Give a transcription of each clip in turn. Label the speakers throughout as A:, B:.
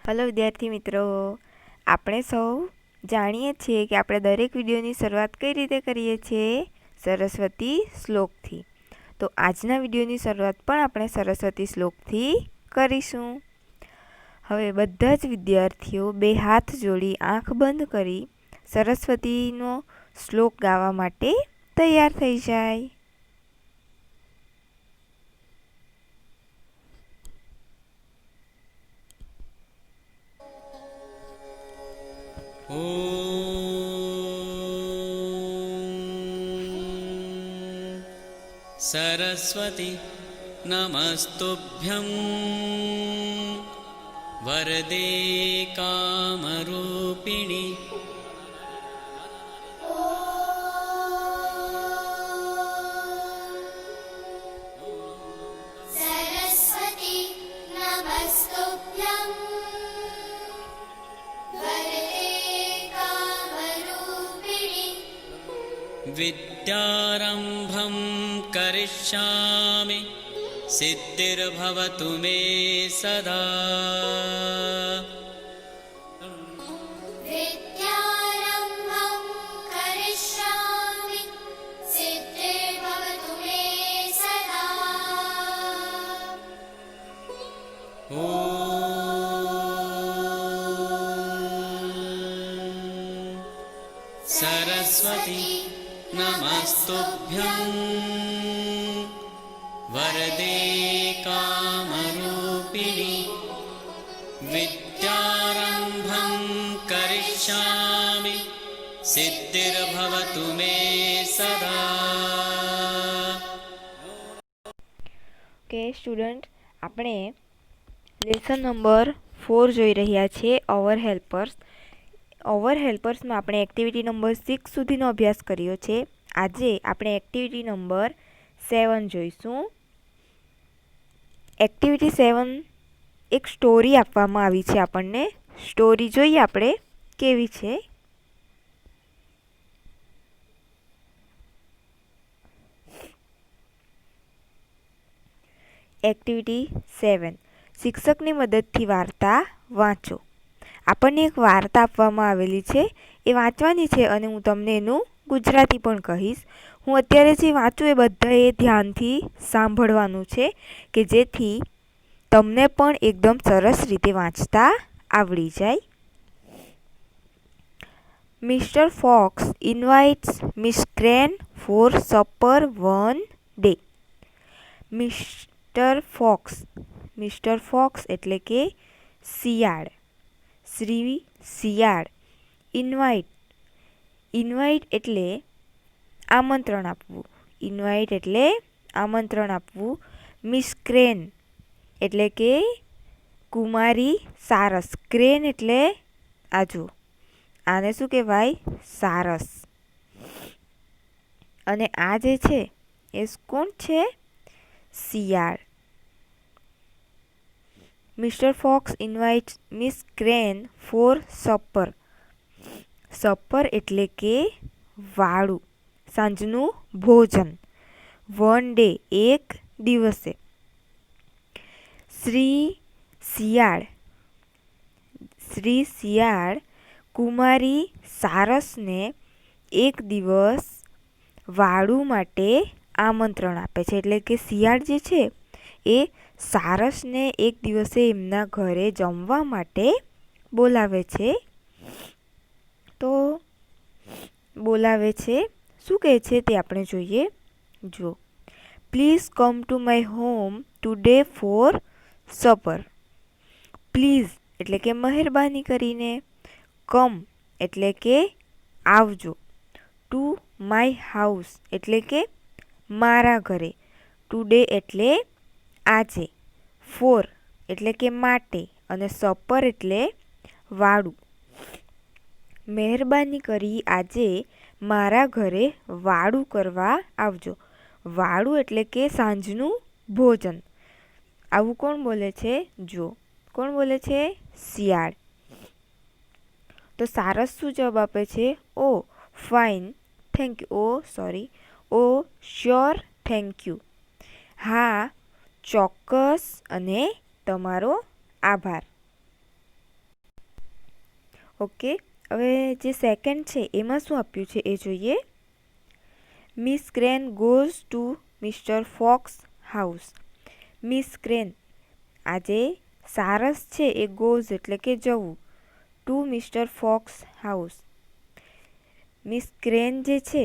A: Hello विद्यार्थी मित्रों, આપણે સૌ જાણીએ છીએ કે આપણે દરેક વિડીયોની શરૂઆત કઈ રીતે કરીએ છીએ, સરસ્વતી શ્લોકથી। તો આજના વિડીયોની શરૂઆત પણ આપણે સરસ્વતી શ્લોકથી કરીશું। હવે બધા જ વિદ્યાર્થીઓ બે હાથ જોડી આંખ બંધ કરી સરસ્વતીનો શ્લોક ગાવા માટે તૈયાર થઈ જાય।
B: सरस्वती नमस्तुभ्यं वरदे कामरूपिणि
C: सरस्वती नमस्तुभ्यं वरदे कामरूपिणि
B: विद्यारम्भं करिष्यामि सिद्धिर्भवतु मे सदा।
C: विद्यारम्भं करिष्यामि सिद्धिर्भवतु मे सदा।
B: सरस्वती नमस्तुभ्यं वरदे कामरूपिणि विद्यारम्भं करिष्यामि सिद्धिर्भवतु मे सदा।
A: કે સ્ટુડન્ટ, આપણે લેસન નંબર 4 જોઈ રહ્યા છીએ, ઓવર હેલ્પર્સમાં આપણે એક્ટિવિટી નંબર 6 સુધીનો અભ્યાસ કર્યો છે। આજે આપણે એક્ટિવિટી નંબર 7 જોઈશું। એક્ટિવિટી 7 એક સ્ટોરી આપવામાં આવી છે આપણને। સ્ટોરી જોઈએ આપણે કેવી છે। એક્ટિવિટી 7, શિક્ષકની મદદથી વાર્તા વાંચો। આપણને એક વાર્તા આપવામાં આવેલી છે, એ વાંચવાની છે અને હું તમને એનું ગુજરાતી પણ કહીશ। હું અત્યારે જે વાંચું એ બધાએ ધ્યાનથી સાંભળવાનું છે કે જેથી તમને પણ એકદમ સરસ રીતે વાંચતા આવડી જાય। Mister fox invites miss crane for supper one day. Mister fox એટલે કે શિયાળ, શ્રી શિયાળ। ઇન્વાઇટ એટલે આમંત્રણ આપવું। મિસ ક્રેન એટલે કે કુમારી સારસ। ક્રેન એટલે આજુ, આને શું કહેવાય? સારસ। અને આ જે છે એ કોણ છે? શિયાળ। Mister fox invites miss crane for supper. Supper એટલે કે વાળું, સાંજનું ભોજન। વન ડે એક દિવસે। શ્રી શિયાળ કુમારી સારસને એક દિવસ વાળું માટે આમંત્રણ આપે છે। એટલે કે શિયાળ જે છે એ સારસને એક દિવસે એમના ઘરે જમવા માટે બોલાવે છે। તો બોલાવે છે, શું કહે છે તે આપણે જોઈએ। જો, please come to my home today for supper. Please એટલે કે મહેરબાની કરીને, કમ એટલે કે આવજો, ટુ માય હાઉસ એટલે કે મારા ઘરે, ટુડે એટલે આજે, ફોર એટલે કે માટે અને સપર એટલે વાળું। મહેરબાની કરી આજે મારા ઘરે વાળું કરવા આવજો। વાળું એટલે કે સાંજનું ભોજન। આવું કોણ બોલે છે? જો, કોણ બોલે છે? શિયાળ। તો સારસ શું જવાબ આપે છે? Oh fine, thank you. Oh sure, thank you. હા, ચોક્કસ અને તમારો આભાર। ઓકે, હવે જે સેકન્ડ છે એમાં શું આપ્યું છે એ જોઈએ. Miss crane goes to mister fox house. Miss crane, આજે સારસ છે એ ગોઝ એટલે કે જવું, to mister fox house. Miss crane જે છે,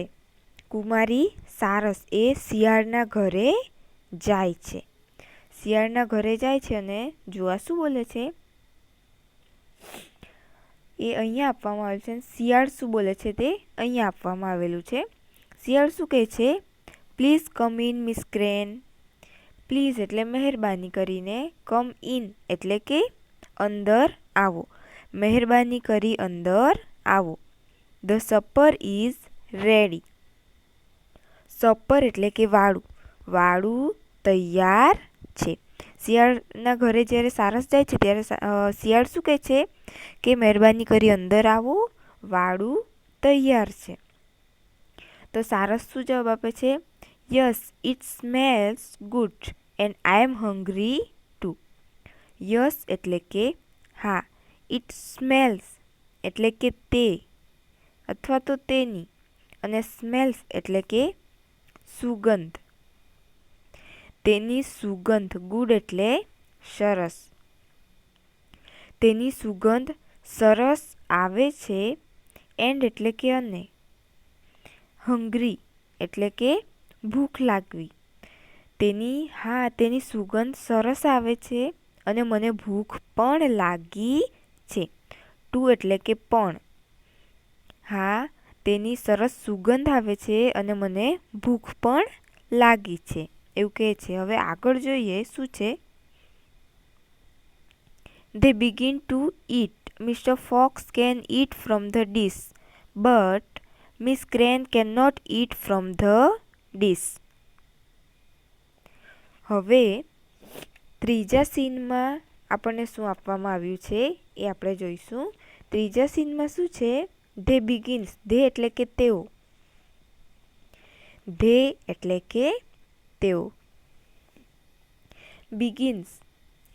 A: કુમારી સારસ, એ શિયાળના ઘરે જાય છે. શિયાળના ઘરે જાય છે અને જોવા શું બોલે છે એ અહીંયા આપવામાં આવેલું છે. શિયાળ શું બોલે છે તે અહીંયા આપવામાં આવેલું છે. શિયાળ શું કહે છે? Please come in miss crane. Please એટલે મહેરબાની કરીને, કમ ઇન એટલે કે અંદર આવો, મહેરબાની કરી અંદર આવો. The supper is ready. Supper એટલે કે વાળું, વાળું તૈયાર છે. શિયાળના ઘરે જ્યારે સારસ જાય છે ત્યારે શિયાળ શું કહે છે કે મહેરબાની કરી અંદર આવો, વાળું તૈયાર છે. તો સારસ શું જવાબ આપે છે? Yes, it smells good and I am hungry too. Yes એટલે કે હા, ઇટ સ્મેલ્સ એટલે કે તે અથવા તો તેની, અને સ્મેલ્સ એટલે કે સુગંધ. તેની સુગંધ, ગુડ એટલે સરસ. તેની સુગંધ સરસ આવે છે. એન્ડ એટલે કે અને, હંગ્રી એટલે કે ભૂખ લાગવી. તેની સુગંધ સરસ આવે છે અને મને ભૂખ પણ લાગી છે. ટુ એટલે કે પણ. હા, તેની સરસ સુગંધ આવે છે અને મને ભૂખ પણ લાગી છે, એવું કહે છે. હવે આગળ જોઈએ શું છે. They begin to eat. Mr. Fox can eat from the dish, but Miss Crane cannot eat from the dish. હવે ત્રીજા સીનમાં આપણને શું આપવામાં આવ્યું છે એ આપણે જોઈશું. ત્રીજા સીનમાં શું છે? They begins. ધે એટલે કે તેઓ. ધે એટલે કે તેઓ. બિગિન્સ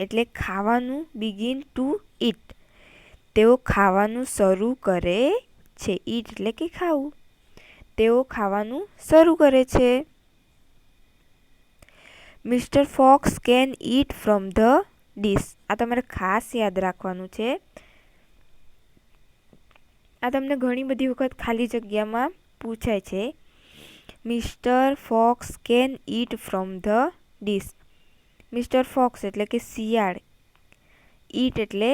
A: એટલે ખાવાનું, બિગિન ટુ ઈટ. તેઓ ખાવાનું શરૂ કરે છે. ઈટ એટલે કે ખાવું. તેઓ ખાવાનું શરૂ કરે છે. Mister fox can eat from the dish. આ તમારે ખાસ યાદ રાખવાનું છે. આ તમને ઘણી બધી વખત ખાલી જગ્યામાં પૂછાય છે. Mister fox can eat from the dish. Mister fox એટલે કે શિયાળ, ઈટ એટલે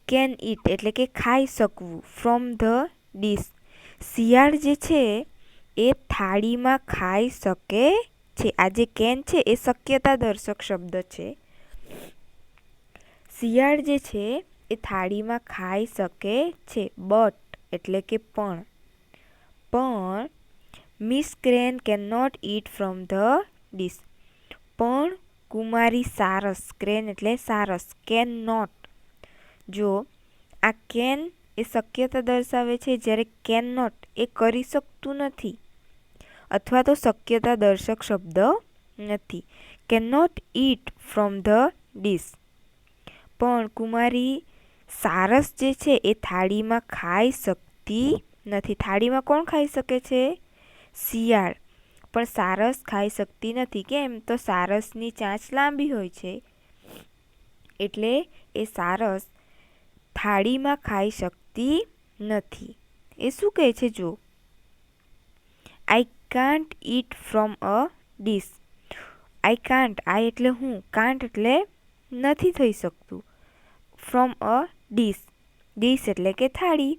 A: કેન ઈટ એટલે કે ખાઈ શકવું, ફ્રોમ ધ ડીશ. શિયાળ જે છે એ થાળીમાં ખાઈ શકે છે. આ જે કેન છે એ શક્યતા દર્શક શબ્દ છે. શિયાળ જે છે એ થાળીમાં ખાઈ શકે છે. બટ એટલે કે પણ miss crane can not eat from the dish. પણ કુમારી સારસ, ક્રેન એટલે સારસ, કેન નોટ. જો આ કેન એ શક્યતા દર્શાવે છે, જ્યારે કેન નોટ એ કરી શકતું નથી અથવા તો શક્યતા દર્શક શબ્દ નથી. Can not eat from the dish. પણ કુમારી સારસ જે છે એ થાળીમાં ખાઈ શકતી નથી. થાળીમાં કોણ ખાઈ શકે છે? શિયાળ. પણ સારસ ખાઈ શકતી નથી. કેમ? તો સારસની ચાંચ લાંબી હોય છે એટલે એ સારસ થાળીમાં ખાઈ શકતી નથી. એ શું કહે છે જો? I can't eat from a dish. I can't, I એટલે હું, કાન્ટ એટલે નથી થઈ શકતું, ફ્રોમ અ ડીશ. ડીશ એટલે કે થાળી.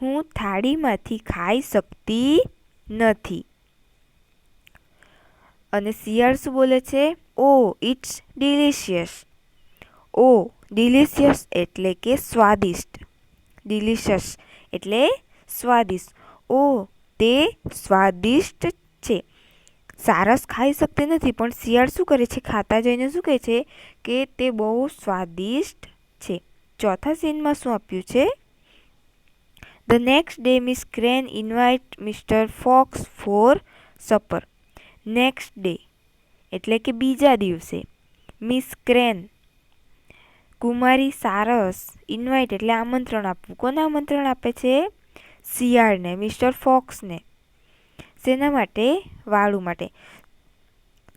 A: હું થાળીમાંથી ખાઈ શકતી નથી. અને શિયાળ શું બોલે છે? ઓ ઇટ્સ ડિલિશિયસ. ઓ ડિલિશિયસ એટલે કે સ્વાદિષ્ટ. ડિલિશિયસ એટલે સ્વાદિષ્ટ. ઓ તે સ્વાદિષ્ટ છે. સારસ ખાઈ શકતી નથી પણ શિયાળ શું કરે છે? ખાતા જઈને શું કહે છે કે તે બહુ સ્વાદિષ્ટ છે. ચોથા સીનમાં શું આપ્યું છે? The next day miss crane invite mister fox for supper. Next day એટલે કે બીજા દિવસે મિસ ક્રેન, કુમારી સારસ ઇન્વાઇટ એટલે આમંત્રણ આપવું. કોને આમંત્રણ આપે છે? શિયાળને, મિસ્ટર ફોક્સને. શેના માટે? વાળુ માટે.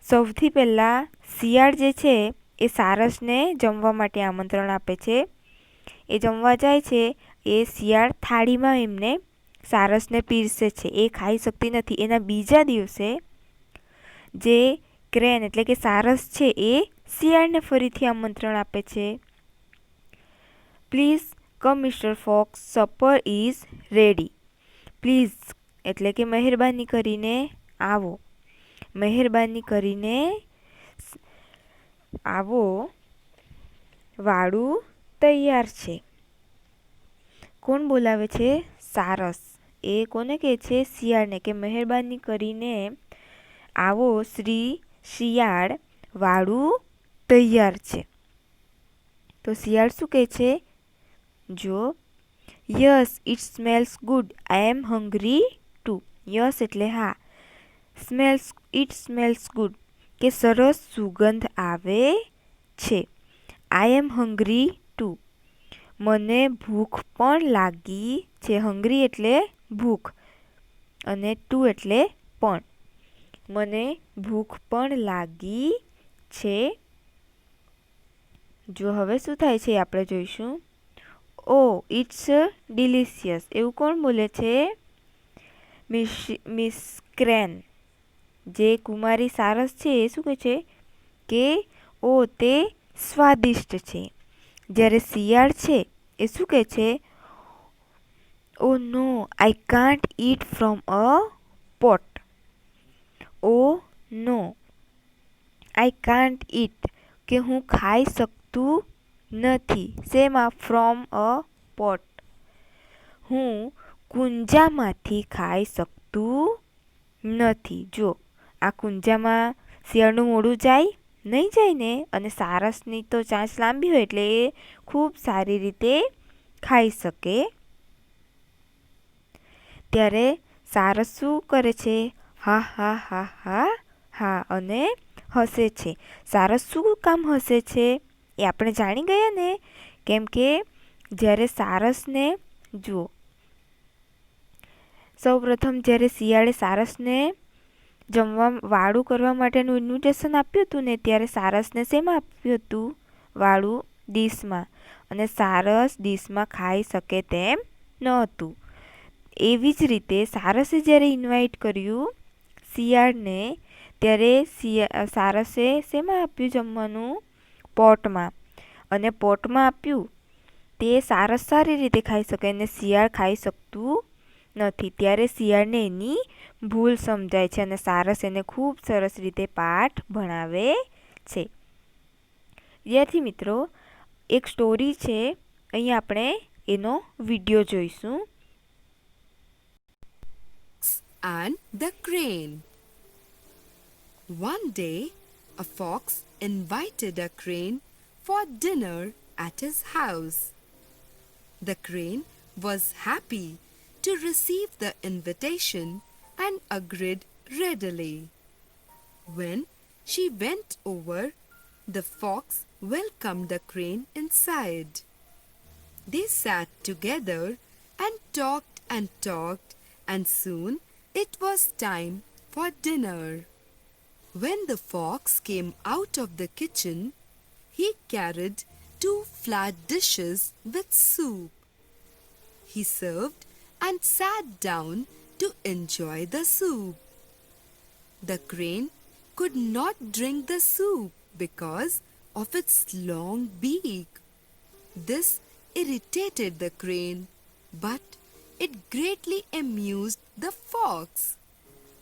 A: સૌથી પહેલાં શિયાળ જે છે એ સારસને જમવા માટે આમંત્રણ આપે છે. એ જમવા જાય છે. એ શિયાળ થાળીમાં એમને સારસને પીરસે છે. એ ખાઈ શકતી નથી. એના બીજા દિવસે જે ક્રેન એટલે કે સારસ છે એ શિયાળને ફરીથી આમંત્રણ આપે છે. Please come mister fox, supper is ready. Please એટલે કે મહેરબાની કરીને આવો. મહેરબાની કરીને આવો, વાળું તૈયાર છે. કોણ બોલાવે છે? સારસ. એ કોને કહે છે? શિયાળને, કે મહેરબાની કરીને આવો શ્રી શિયાળ, વાળું તૈયાર છે. તો શિયાળ શું કહે છે? જો, yes it smells good, I am hungry too. Yes એટલે હા, ઇટ સ્મેલ્સ ગુડ કે સરસ સુગંધ આવે છે. આઈ એમ હંગ્રી ટુ, મને ભૂખ પણ લાગી છે. હંગ્રી એટલે ભૂખ અને ટુ એટલે પણ. મને ભૂખ પણ લાગી છે. જો હવે શું થાય છે આપણે જોઈશું. ઓ ઇટ્સ ડિલિશિયસ. એવું કોણ બોલે છે? Miss crane. જે કુમારી સારસ છે એ શું કહે છે કે ઓ તે સ્વાદિષ્ટ છે. જ્યારે શિયાળ છે એ શું કહે છે? Oh no I can't eat from a pot. Oh no I can't eat કે હું ખાઈ શકતું નથી. શેમાં? From a pot. હું કુંજામાંથી ખાઈ શકતું નથી. જો આ કુંજામાં શિયાળનું મોઢું જાય? નહીં જાય ને. અને સારસની તો ચાંચ લાંબી હોય એટલે એ ખૂબ સારી રીતે ખાઈ શકે. ત્યારે સારસ શું કરે છે? હા હા હા હા હા અને હસે છે. સારસ શું કામ હસે છે એ આપણે જાણી ગયા ને. કેમ કે જ્યારે સારસને જુઓ, સૌપ્રથમ જ્યારે શિયાળે સારસને જમવા વાળું કરવા માટેનું ઇન્વિટેશન આપ્યું હતું ને, ત્યારે સારસને શેમાં આપ્યું હતું? વાળું ડીશમાં. અને સારસ ડીશમાં ખાઈ શકે તેમ ન હતું. એવી જ રીતે સારસે જ્યારે ઇન્વાઇટ કર્યું શિયાળને, ત્યારે સારસે શેમાં આપ્યું જમવાનું? પોટમાં. અને પોટમાં આપ્યું તે સારસ સારી રીતે ખાઈ શકે અને શિયાળ ખાઈ શકતું નથી. ત્યારે શિયાળને એની ભૂલ સમજાય છે અને સારસ એને ખૂબ સરસ રીતે પાઠ ભણાવે છે. વિદ્યાર્થી મિત્રો, એક સ્ટોરી છે. અહીં આપણે એનો વિડીયો જોઈશું.
D: And the crane. One day, a fox invited a crane for dinner at his house. The crane was happy to receive the invitation and agreed readily. When she went over, the fox welcomed the crane inside. They sat together and talked, and soon it was time for dinner. When the fox came out of the kitchen, he carried 2 flat dishes with soup. He served and sat down to enjoy the soup. The crane could not drink the soup because of its long beak. This irritated the crane, but it greatly amused the fox.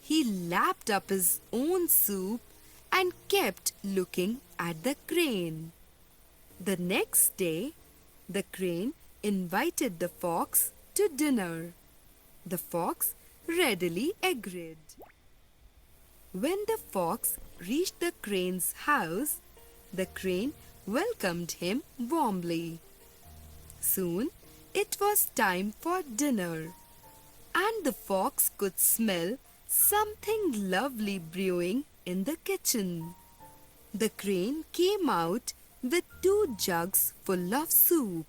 D: He lapped up his own soup and kept looking at the crane. The next day, the crane invited the fox to dinner. The fox readily agreed. When the fox reached the crane's house, the crane welcomed him warmly. Soon it was time for dinner, and the fox could smell something lovely brewing in the kitchen. The crane came out with 2 jugs full of soup.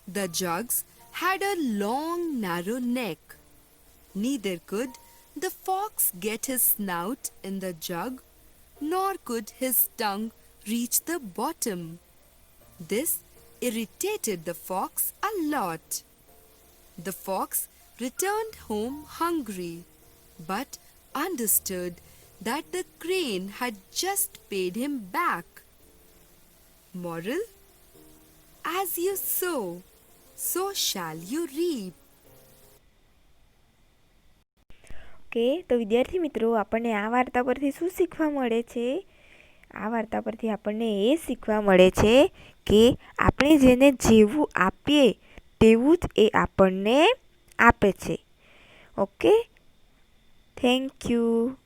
D: The jugs had a long, narrow neck. Neither could the fox get his snout in the jug, nor could his tongue reach the bottom. This irritated the fox a lot. The fox returned home hungry, but understood that the crane had just paid him back. Moral: as you sow, so shall you reap.
A: Okay, તો વિદ્યાર્થી મિત્રો, આપણને આ વાર્તા પરથી શું શીખવા મળે છે? આ વાર્તા પરથી આપણને એ શીખવા મળે છે કે આપણે જેને જેવું આપીએ તેવું જ એ આપણને આપે છે. Okay, thank you.